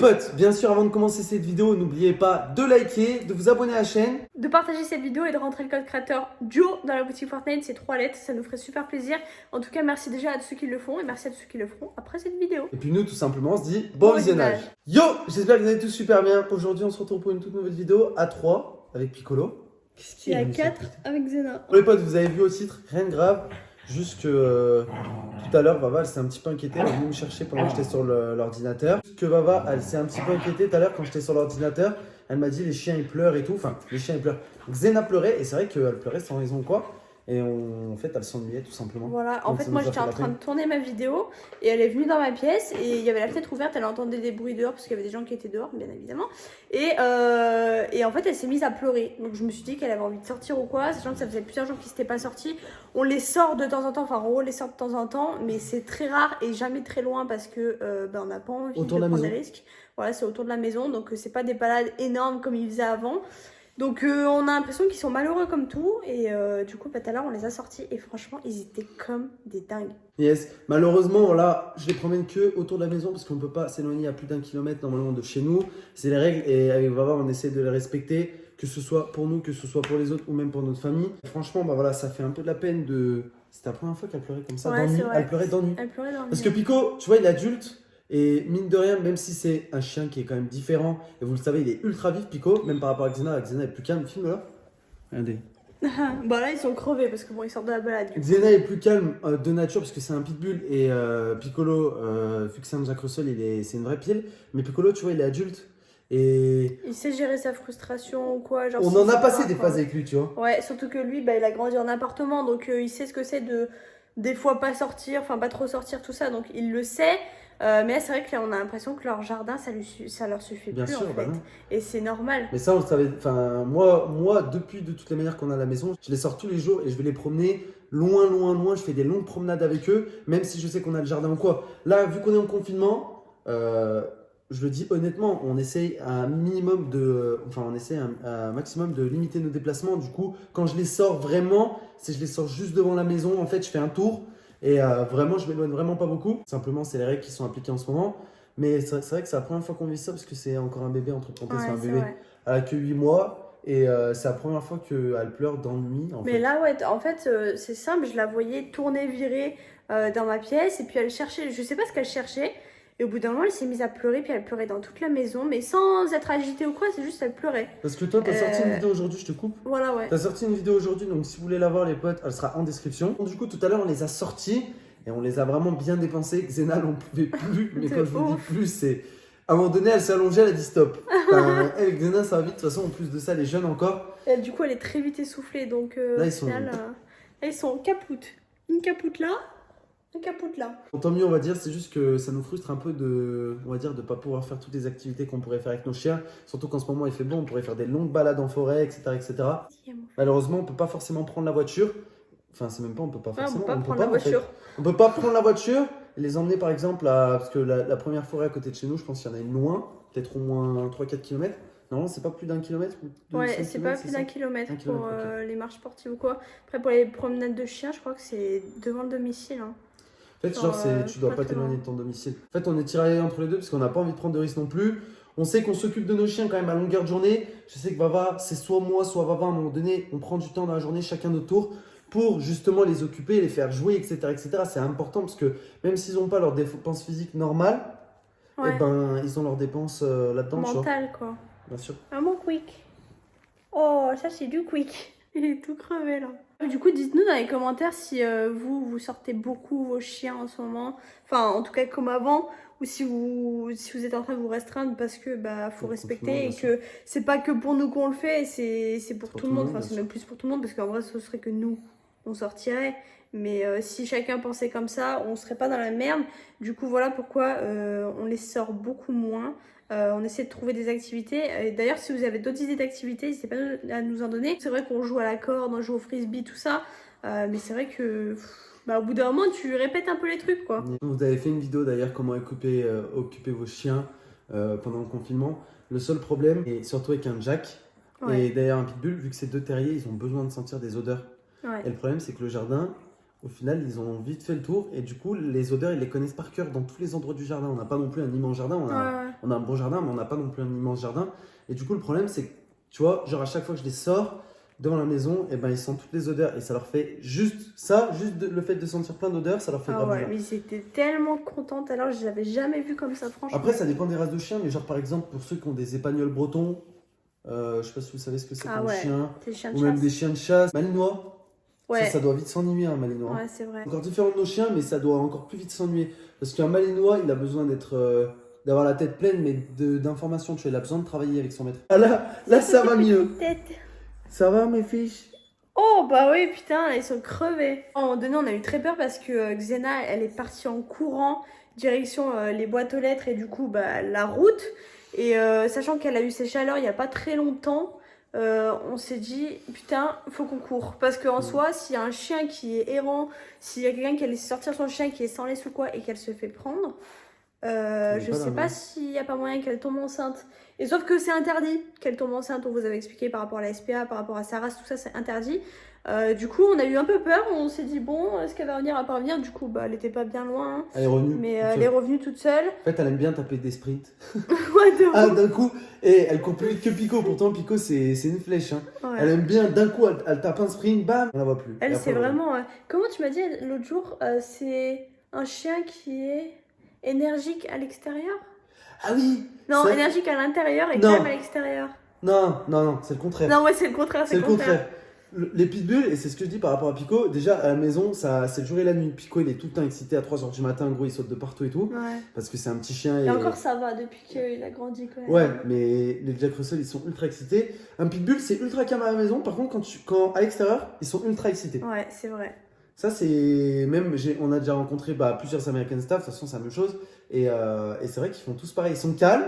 potes, bien sûr, avant de commencer cette vidéo, n'oubliez pas de liker, de vous abonner à la chaîne. De partager cette vidéo et de rentrer le code créateur Duo dans la boutique Fortnite, c'est 3 lettres, ça nous ferait super plaisir. En tout cas, merci déjà à ceux qui le font et merci à ceux qui le feront après cette vidéo. Et puis nous, tout simplement, on se dit bon visionnage. Yo, j'espère que vous allez tous super bien. Aujourd'hui, on se retrouve pour une toute nouvelle vidéo à 3 avec Piccolo. Qu'est-ce qu'il Et y a à 4 avec Zena. Pour les potes, vous avez vu au titre, rien de grave. Juste que tout à l'heure, Vava, elle s'est un petit peu inquiétée. Elle est venue me chercher pendant que j'étais sur l'ordinateur. Juste que Vava, elle s'est un petit peu inquiétée tout à l'heure quand j'étais sur l'ordinateur. Elle m'a dit les chiens ils pleurent et tout. Enfin, les chiens ils pleurent. Donc, Zena pleurait et c'est vrai qu'elle pleurait sans raison ou quoi. Et en fait, elle s'ennuyait tout simplement. Voilà, en Donc, fait, ça moi nous a j'étais fait en la train peine. de tourner ma vidéo et elle est venue dans ma pièce et il y avait la fenêtre ouverte, elle entendait des bruits dehors parce qu'il y avait des gens qui étaient dehors, bien évidemment. Et en fait, elle s'est mise à pleurer. Donc je me suis dit qu'elle avait envie de sortir ou quoi, sachant que ça faisait plusieurs jours qu'ils s'étaient pas sortis. On les sort de temps en temps, enfin en gros, on les sort de temps en temps, mais c'est très rare et jamais très loin parce que on n'a pas envie Autour de de la prendre des maison. risques. Voilà, c'est autour de la maison, donc c'est pas des balades énormes comme ils faisaient avant. Donc on a l'impression qu'ils sont malheureux comme tout et du coup tout à l'heure on les a sortis et franchement ils étaient comme des dingues. Yes, malheureusement, là, je les promène que autour de la maison parce qu'on ne peut pas s'éloigner à plus d'un kilomètre normalement de chez nous. C'est les règles et avec Vava, on essaie de les respecter, que ce soit pour nous, que ce soit pour les autres ou même pour notre famille. Franchement, bah voilà, ça fait un peu de la peine de. C'était la première fois qu'elle pleurait comme ça, Ouais, d'ennui. c'est vrai. Elle pleurait d'ennui. Elle pleurait dans le Parce que Pico, tu vois, il est adulte et mine de rien, même si c'est un chien qui est quand même différent, et vous le savez, il est ultra vif, Pico, même par rapport à Xena. Xena est plus calme, film là. Regardez. Bah là ils sont crevés parce que bon ils sortent de la balade. Du coup. Xena est plus calme de nature parce que c'est un pitbull et Piccolo, vu que c'est un Jack Russell, c'est une vraie pile. Mais Piccolo, tu vois, il est adulte et Il sait gérer sa frustration ou quoi. Genre, on si en a c'est passé pas, des quoi. phases avec lui, tu vois. Ouais, surtout que lui bah, il a grandi en appartement donc il sait ce que c'est de des fois pas sortir, enfin pas trop sortir tout ça donc il le sait. Mais là, c'est vrai que là on a l'impression que leur jardin ça leur suffit Bien plus sûr, en bah fait. non. Et c'est normal. Mais ça, on le savait. Enfin, moi, depuis de toutes les manières qu'on a à la maison, je les sors tous les jours et je vais les promener loin, loin, loin. Je fais des longues promenades avec eux, même si je sais qu'on a le jardin ou quoi. Là, vu qu'on est en confinement, je le dis honnêtement, on essaye un minimum de, enfin, on essaie un maximum de limiter nos déplacements. Du coup, quand je les sors vraiment, c'est je les sors juste devant la maison. En fait, je fais un tour et vraiment, je m'éloigne vraiment pas beaucoup. Simplement, c'est les règles qui sont appliquées en ce moment. Mais c'est vrai que c'est la première fois qu'on vit ça parce que c'est encore un bébé, entre parenthèses, Ouais, c'est un c'est bébé. vrai. Elle a que 8 mois et c'est la première fois qu'elle pleure d'ennui. En Mais fait. là, ouais, en fait, c'est simple, je la voyais tourner, virer dans ma pièce, et puis elle cherchait, je sais pas ce qu'elle cherchait, et au bout d'un moment, elle s'est mise à pleurer, puis elle pleurait dans toute la maison, mais sans être agitée ou quoi, c'est juste elle pleurait. Parce que toi, tu as sorti une vidéo aujourd'hui, je te coupe. Voilà, ouais. Tu as sorti une vidéo aujourd'hui, donc si vous voulez la voir, les potes, elle sera en description. Du coup, tout à l'heure, on les a sortis et on les a vraiment bien dépensés. Xena, on pouvait plus, mais De quand je vous dis ouf. plus, c'est. À un moment donné, elle s'est allongée, elle a dit stop. Enfin, avec Xena, ça va vite. De toute façon, en plus de ça, les jeunes encore. Et du coup, elle est très vite essoufflée, donc Là, au ils sont- final, là, ils sont capoutes. Une capoute là, une capoute là. Bon, tant mieux, on va dire, c'est juste que ça nous frustre un peu de, on va dire, de pas pouvoir faire toutes les activités qu'on pourrait faire avec nos chiens. Surtout qu'en ce moment, il fait bon, on pourrait faire des longues balades en forêt, etc., etc. Malheureusement, on peut pas forcément prendre la voiture. Enfin, c'est même pas, on peut pas Ouais, on forcément. peut pas prendre la en fait. voiture. On peut pas prendre la voiture et les emmener, par exemple, parce que la première forêt à côté de chez nous, je pense qu'il y en a une loin, peut-être au moins 3-4 km. Non, c'est pas plus d'un kilomètre ou Ouais, 5 c'est pas kilomètres, plus ça d'un kilomètre Un pour kilomètre, les marches sportives ou quoi. Après, pour les promenades de chiens, je crois que c'est devant le domicile. Hein. En fait, genre, tu dois pas très t'éloigner loin. de ton domicile. En fait, on est tiraillé entre les deux parce qu'on n'a pas envie de prendre de risques non plus. On sait qu'on s'occupe de nos chiens quand même à longueur de journée. Je sais que Vava, c'est soit moi, soit Vava. À un moment donné, on prend du temps dans la journée, chacun notre tour, pour justement les occuper, les faire jouer, etc. etc. C'est important parce que même s'ils n'ont pas leurs dépenses physiques normales, Ouais. eh ben, ils ont leurs dépenses là-dedans, tu vois. Mental quoi. Bien sûr. Maman quick. Oh, ça c'est du quick. Il est tout crevé là. Du coup, dites-nous dans les commentaires si vous sortez beaucoup vos chiens en ce moment. Enfin, en tout cas comme avant. Ou si vous êtes en train de vous restreindre parce que bah faut Pour respecter bien et sûr. que c'est pas que pour nous qu'on le fait, c'est pour tout le monde. Enfin, bien c'est sûr. même plus pour tout le monde parce qu'en vrai, ce serait que nous, on sortirait. Mais si chacun pensait comme ça, on serait pas dans la merde. Du coup, voilà pourquoi on les sort beaucoup moins. On essaie de trouver des activités. Et d'ailleurs, si vous avez d'autres idées d'activités, n'hésitez pas à nous en donner. C'est vrai qu'on joue à la corde, on joue au frisbee, tout ça. Mais c'est vrai que bah, au bout d'un moment, tu répètes un peu les trucs, quoi. Vous avez fait une vidéo d'ailleurs comment occuper vos chiens pendant le confinement. Le seul problème, et surtout avec un Jack Ouais. et d'ailleurs un pitbull, vu que c'est deux terriers, ils ont besoin de sentir des odeurs. Ouais. Et le problème, c'est que le jardin, Au final, ils ont vite fait le tour et du coup, les odeurs, ils les connaissent par cœur dans tous les endroits du jardin. On n'a pas non plus un immense jardin, on a un bon jardin, mais on n'a pas non plus un immense jardin. Et du coup, le problème, c'est que, tu vois, genre à chaque fois que je les sors devant la maison, et ben ils sentent toutes les odeurs et ça leur fait juste ça, le fait de sentir plein d'odeurs, ça leur fait grave ouais, bizarre. mais ils étaient tellement contents alors je les avais jamais vus comme ça, franchement. Après, ça dépend des races de chiens, mais genre par exemple, pour ceux qui ont des épagnols bretons, je sais pas si vous savez ce que c'est comme chien, des chiens de ou même chasse. des chiens de chasse, malinois. Ouais. Ça doit vite s'ennuyer un malinois. Ouais, c'est vrai. Encore différent de nos chiens, mais ça doit encore plus vite s'ennuyer. Parce qu'un malinois, il a besoin d'avoir la tête pleine, mais d'informations. Tu vois, il a besoin de travailler avec son maître. Ah là ça va mieux. Ça va, mes fiches? Oh, bah oui, putain, ils sont crevés. À un moment donné, on a eu très peur parce que Xena, elle est partie en courant, direction les boîtes aux lettres et du coup, bah, la route. Et sachant qu'elle a eu ses chaleurs il n'y a pas très longtemps, on s'est dit, putain, faut qu'on court. Parce qu'en soi, s'il y a un chien qui est errant, s'il y a quelqu'un qui a laissé sortir son chien qui est sans laisse ou quoi et qu'elle se fait prendre, je sais pas s'il n'y a pas moyen qu'elle tombe enceinte. Et sauf que c'est interdit qu'elle tombe enceinte, on vous avait expliqué par rapport à la SPA, par rapport à sa race, tout ça c'est interdit. Du coup on a eu un peu peur, on s'est dit bon, est-ce qu'elle va revenir, à pas revenir? Du coup bah elle était pas bien loin, hein. Elle est revenue. Mais elle est revenue toute seule. En fait elle aime bien taper des sprints. Ouais, d'un coup, et elle court plus vite que Pico, pourtant Pico c'est une flèche. Hein. Ouais. Elle aime bien, d'un coup elle tape un sprint, bam, on la voit plus. Elle c'est vraiment... Comment tu m'as dit l'autre jour, c'est un chien qui est énergique à l'extérieur? Ah oui. Non, énergique à l'intérieur et calme à l'extérieur. Non, c'est le contraire. Non, ouais, c'est le contraire, c'est le contraire. Les pitbulls, et c'est ce que je dis par rapport à Pico, déjà à la maison, c'est le jour et la nuit. Pico, il est tout le temps excité à 3h du matin, en gros, il saute de partout et tout. Ouais. Parce que c'est un petit chien. Et encore, ça va depuis qu'il a grandi quand même. Ouais, mais les Jack Russell, ils sont ultra excités. Un pitbull, c'est ultra calme à la maison. Par contre, quand à l'extérieur, ils sont ultra excités. Ouais, c'est vrai. Ça, c'est. Même, on a déjà rencontré plusieurs American Staff, de toute façon, c'est la même chose. Et c'est vrai qu'ils font tous pareil. Ils sont calmes.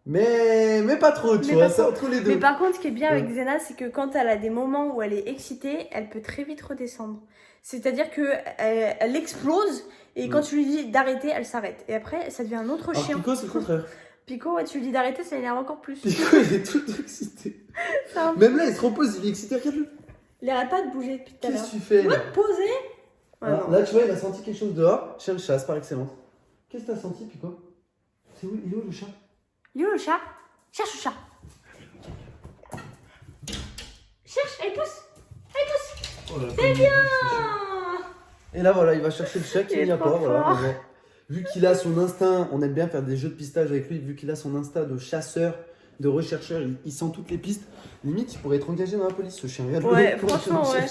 Mais pas trop, tu vois, c'est entre les deux. Mais par contre, ce qui est bien avec Xena, c'est que quand elle a des moments où elle est excitée, elle peut très vite redescendre. C'est-à-dire qu'elle explose et quand tu lui dis d'arrêter, elle s'arrête. Et après, ça devient un autre chien. Pico, c'est le contraire. Pico, ouais, tu lui dis d'arrêter, ça l'énerve encore plus. Pico, il est tout excité. Même là, il se repose, il est excité, regarde-le. Il arrête pas de bouger depuis tout à l'heure. Qu'est-ce que tu fais là? Il va te poser. Alors, là, tu vois, il a senti quelque chose dehors. Chien de chasse, par excellence. Qu'est-ce que t'as senti, Pico? Il est où le chat? Il est où le chat? Cherche le chat. Cherche, elle pousse. Elle pousse. Oh, c'est bien. Et là, voilà, il va chercher le chat qui n'y a pas. Voilà, vu qu'il a son instinct, on aime bien faire des jeux de pistage avec lui. Vu qu'il a son instinct de chasseur, de rechercheur, il sent toutes les pistes. Limite, il pourrait être engagé dans la police, ce chien. Ouais, franchement, ouais.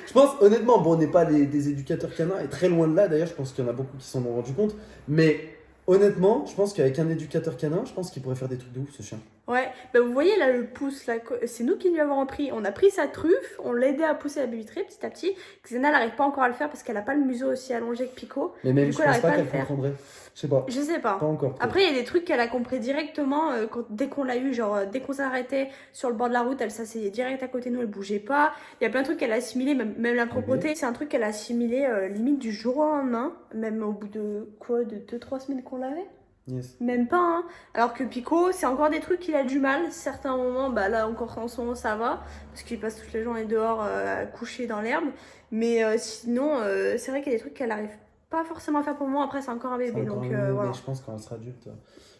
Je pense, honnêtement, bon, on n'est pas des éducateurs canins, et très loin de là, d'ailleurs, je pense qu'il y en a beaucoup qui s'en ont rendu compte. Mais honnêtement, je pense qu'avec un éducateur canin, je pense qu'il pourrait faire des trucs de ouf, ce chien. Ouais, bah vous voyez là le pouce, là, c'est nous qui lui avons appris. On a pris sa truffe, on l'a aidé à pousser la babytrée petit à petit. Xena n'arrive pas encore à le faire parce qu'elle a pas le museau aussi allongé que Pico. Mais même, je pense pas qu'elle comprendrait. Je sais pas. Je sais pas. Pas encore. Après, il y a des trucs qu'elle a compris directement dès qu'on l'a eu. Genre, dès qu'on s'arrêtait sur le bord de la route, elle s'asseyait direct à côté de nous, elle bougeait pas. Il y a plein de trucs qu'elle a assimilé, même la propreté. C'est un truc qu'elle a assimilé limite du jour au lendemain, même au bout de quoi, de 2-3 semaines qu'on l'avait. Yes. Même pas, hein. Alors que Pico, c'est encore des trucs qu'il a du mal. Certains moments, bah là encore en ce moment ça va, parce qu'il passe toute la journée dehors couché dans l'herbe. Mais sinon, c'est vrai qu'il y a des trucs qu'elle arrive pas forcément à faire pour le moment. Après, c'est encore un bébé, donc voilà. Je pense quand on sera adulte.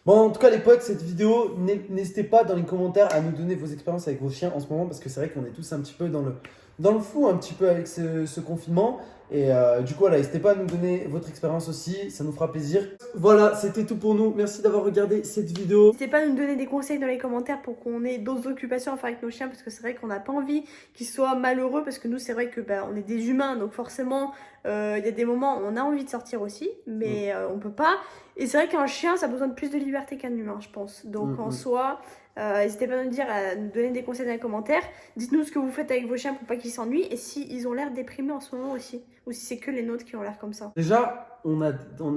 Bon, en tout cas, les potes, cette vidéo, n'hésitez pas dans les commentaires à nous donner vos expériences avec vos chiens en ce moment, parce que c'est vrai qu'on est tous un petit peu dans le flou, un petit peu avec ce confinement. Et du coup, voilà, n'hésitez pas à nous donner votre expérience aussi, ça nous fera plaisir. Voilà, c'était tout pour nous. Merci d'avoir regardé cette vidéo. N'hésitez pas à nous donner des conseils dans les commentaires pour qu'on ait d'autres occupations à faire avec nos chiens, parce que c'est vrai qu'on n'a pas envie qu'ils soient malheureux, parce que nous, c'est vrai que on est des humains, donc forcément, il y a des moments où on a envie de sortir aussi, mais on peut pas. Et c'est vrai qu'un chien, ça a besoin de plus de liberté qu'un humain, je pense. Donc en soi, n'hésitez pas à nous donner des conseils dans les commentaires. Dites-nous ce que vous faites avec vos chiens pour pas qu'ils s'ennuient, et s'ils ont l'air déprimés en ce moment aussi, ou si c'est que les nôtres qui ont l'air comme ça. Déjà, on a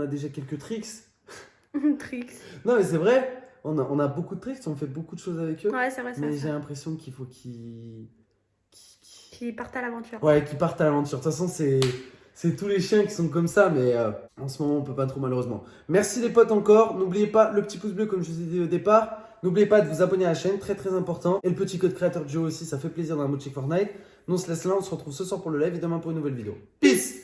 déjà quelques tricks. Tricks. Non, mais c'est vrai, on a beaucoup de tricks, on fait beaucoup de choses avec eux. Ouais, c'est vrai, mais j'ai l'impression qu'il faut qu'ils partent à l'aventure. Ouais, qu'ils partent à l'aventure. De toute façon, c'est tous les chiens qui sont comme ça, mais en ce moment, on peut pas trop malheureusement. Merci les potes encore. N'oubliez pas le petit pouce bleu comme je vous ai dit au départ. N'oubliez pas de vous abonner à la chaîne, très très important. Et le petit code créateur Joe aussi, ça fait plaisir dans la mode chez Fortnite. Nous on se laisse là, on se retrouve ce soir pour le live et demain pour une nouvelle vidéo. Peace!